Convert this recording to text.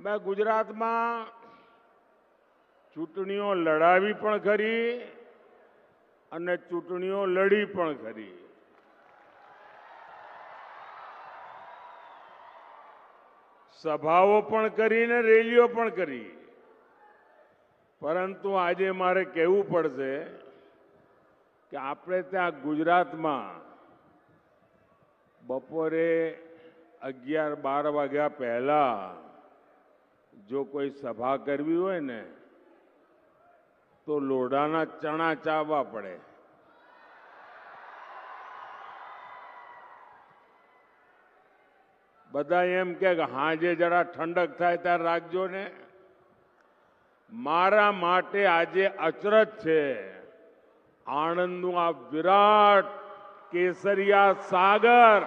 મેં ગુજરાતમાં ચૂંટણીઓ લડાવી પણ ખરી અને ચૂંટણીઓ લડી પણ ખરી. સભાઓ પણ કરી ને રેલીઓ પણ કરી. પરંતુ આજે મારે કહેવું પડશે કે આપણે ત્યાં ગુજરાતમાં બપોરે 11-12 વાગ્યા પહેલા જો કોઈ સભા કરવી હોય ને તો લોઢાના ચણા ચાવવા પડે. બધા એમ કે હાજે જરા ઠંડક થાય ત્યારે રાખજો ને. મારા માટે આજે અચરજ છે આણંદનું આ વિરાટ કેસરિયા સાગર